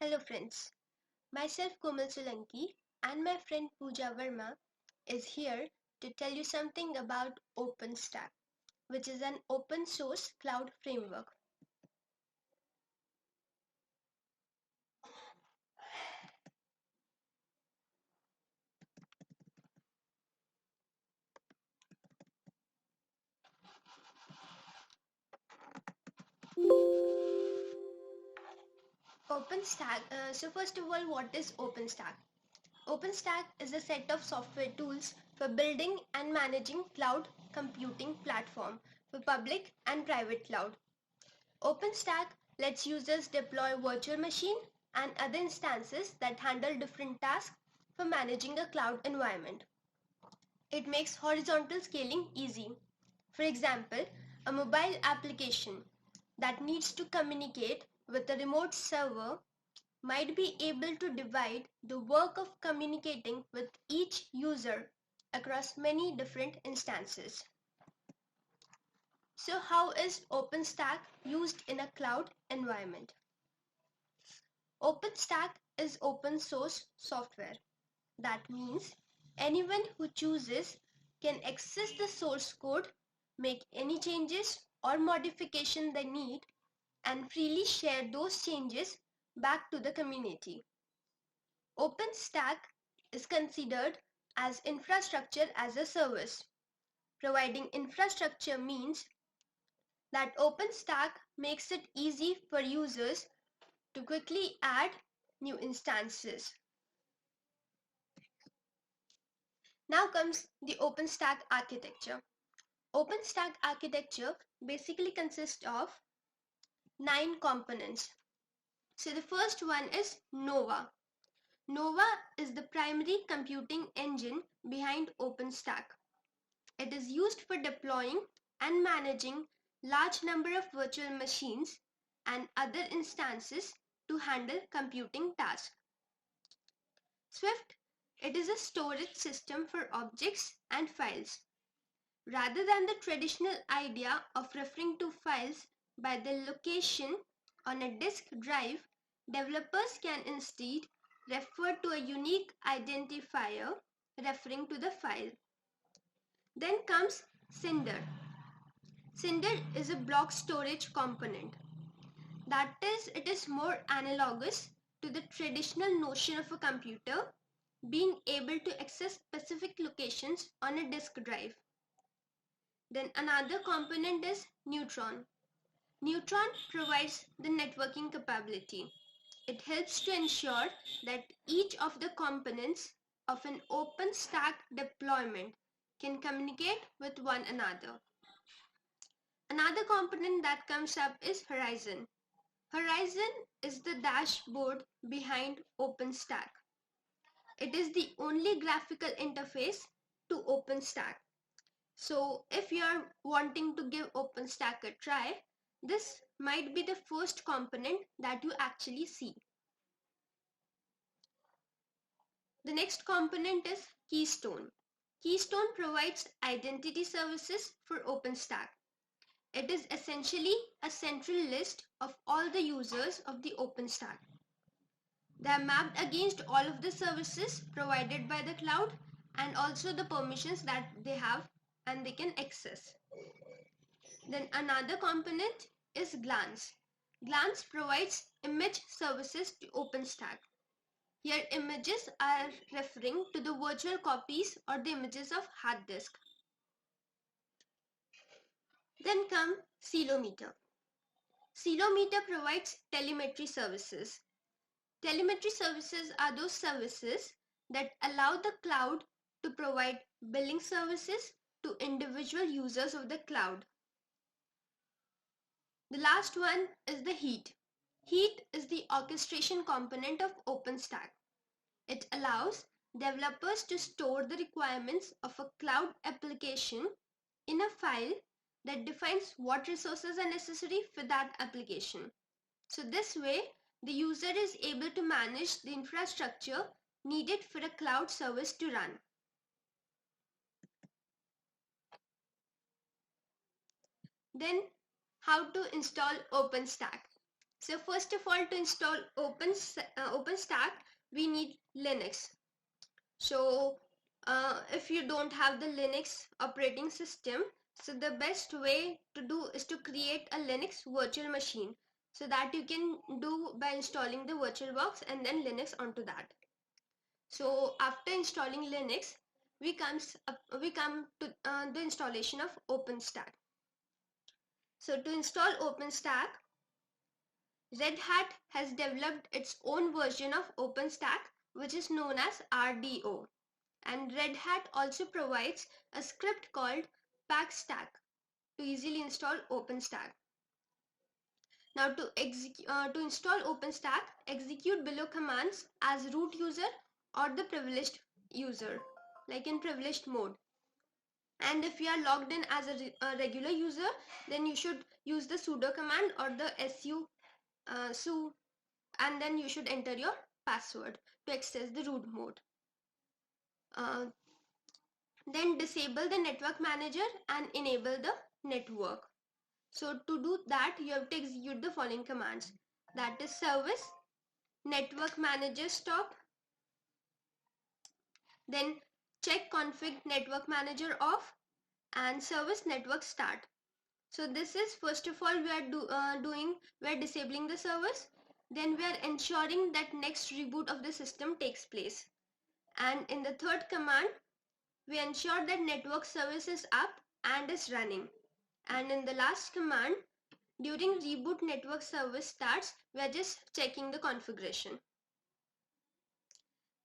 Hello friends, myself Komal Solanki and my friend Pooja Verma is here to tell you something about OpenStack, which is an open source cloud framework. So first of all, what is OpenStack? OpenStack is a set of software tools for building and managing cloud computing platform for public and private cloud. OpenStack lets users deploy virtual machine and other instances that handle different tasks for managing a cloud environment. It makes horizontal scaling easy. For example, a mobile application that needs to communicate with a remote server might be able to divide the work of communicating with each user across many different instances. So how is OpenStack used in a cloud environment? OpenStack is open source software. That means anyone who chooses can access the source code, make any changes or modification they need, and freely share those changes back to the community. OpenStack is considered as infrastructure as a service. Providing infrastructure means that OpenStack makes it easy for users to quickly add new instances. Now comes the OpenStack architecture. OpenStack architecture basically consists of 9 components. So the first one is Nova. Nova is the primary computing engine behind OpenStack. It is used for deploying and managing large number of virtual machines and other instances to handle computing tasks. Swift, it is a storage system for objects and files. Rather than the traditional idea of referring to files by their location on a disk drive, developers can instead refer to a unique identifier referring to the file. Then comes Cinder. Cinder is a block storage component. That is, it is more analogous to the traditional notion of a computer being able to access specific locations on a disk drive. Then another component is Neutron. Neutron provides the networking capability. It helps to ensure that each of the components of an OpenStack deployment can communicate with one another. Another component that comes up is Horizon. Horizon is the dashboard behind OpenStack. It is the only graphical interface to OpenStack. So if you are wanting to give OpenStack a try, this might be the first component that you actually see. The next component is Keystone. Keystone provides identity services for OpenStack. It is essentially a central list of all the users of the OpenStack. They are mapped against all of the services provided by the cloud and also the permissions that they have and they can access. Then another component is Glance. Glance provides image services to OpenStack. Here images are referring to the virtual copies or the images of hard disk. Then come Ceilometer. Ceilometer provides telemetry services. Telemetry services are those services that allow the cloud to provide billing services to individual users of the cloud. The last one is the Heat. Heat is the orchestration component of OpenStack. It allows developers to store the requirements of a cloud application in a file that defines what resources are necessary for that application. So this way, the user is able to manage the infrastructure needed for a cloud service to run. Then, how to install OpenStack? So first of all, to install OpenStack, we need Linux. So if you don't have the Linux operating system, so the best way to do is to create a Linux virtual machine. So that you can do by installing the VirtualBox and then Linux onto that. So after installing Linux, we come to the installation of OpenStack. So to install OpenStack, Red Hat has developed its own version of OpenStack, which is known as RDO. And Red Hat also provides a script called packstack to easily install OpenStack. Now to install OpenStack, execute below commands as root user or the privileged user, like in privileged mode. And if you are logged in as a regular user, then you should use the sudo command or the su, and then you should enter your password to access the root mode. Then disable the network manager and enable the network. So to do that, you have to execute the following commands. That is service network manager stop, then check config network manager off, and service network start. So this is, first of all, we are disabling the service, then we are ensuring that next reboot of the system takes place, and in the third command we ensure that network service is up and is running, and in the last command, during reboot network service starts, we are just checking the configuration.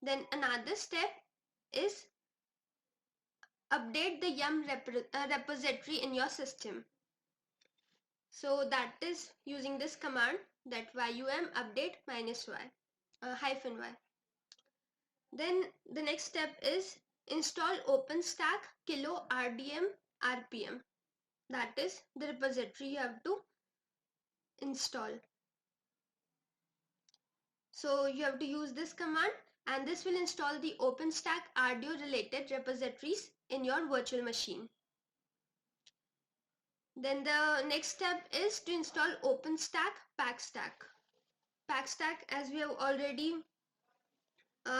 Then another step is update the yum repository in your system. So that is using this command, that yum update -y. Then the next step is install OpenStack kilo RDM RPM. That is the repository you have to install. So you have to use this command, and this will install the OpenStack RDO related repositories in your virtual machine. Then the next step is to install OpenStack packstack. Packstack, as we have already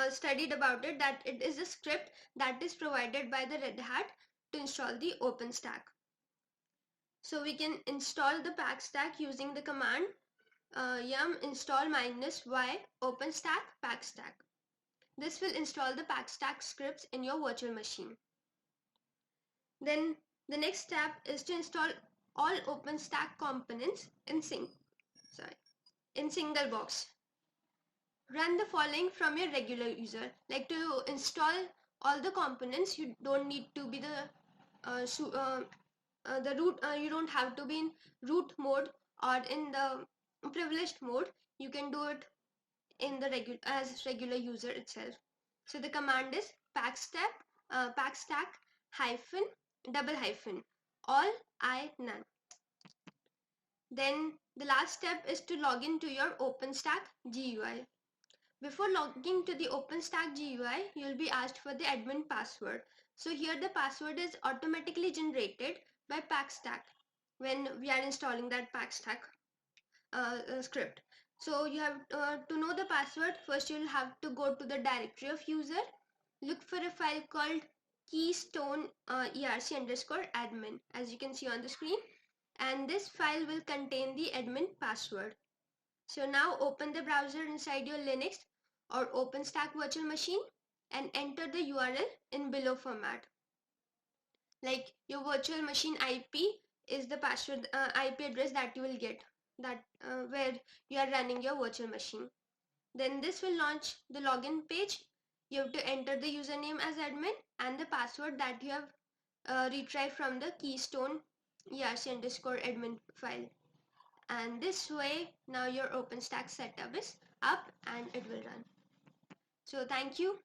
studied about it, that it is a script that is provided by the Red Hat to install the OpenStack. So we can install the packstack using the command yum install -y OpenStack packstack. This will install the packstack scripts in your virtual machine. Then the next step is to install all OpenStack components in single box. Run the following from your regular user. Like, to install all the components, you don't need to be you don't have to be in root mode or in the privileged mode. You can do it in the regular user itself. So the command is packstack -double- all I none. Then the last step is to log in to your OpenStack GUI. Before logging to the OpenStack GUI, you will be asked for the admin password. So here the password is automatically generated by packstack when we are installing that packstack script. So you have to know the password. First you will have to go to the directory of user, look for a file called keystone erc_admin, as you can see on the screen, and this file will contain the admin password. So now open the browser inside your Linux or OpenStack virtual machine and enter the URL in below format. Like, your virtual machine IP is the password IP address that you will get, that where you are running your virtual machine. Then this will launch the login page. You have to enter the username as admin and the password that you have retrieved from the keystone erc_admin file. And this way, now your OpenStack setup is up and it will run. So thank you.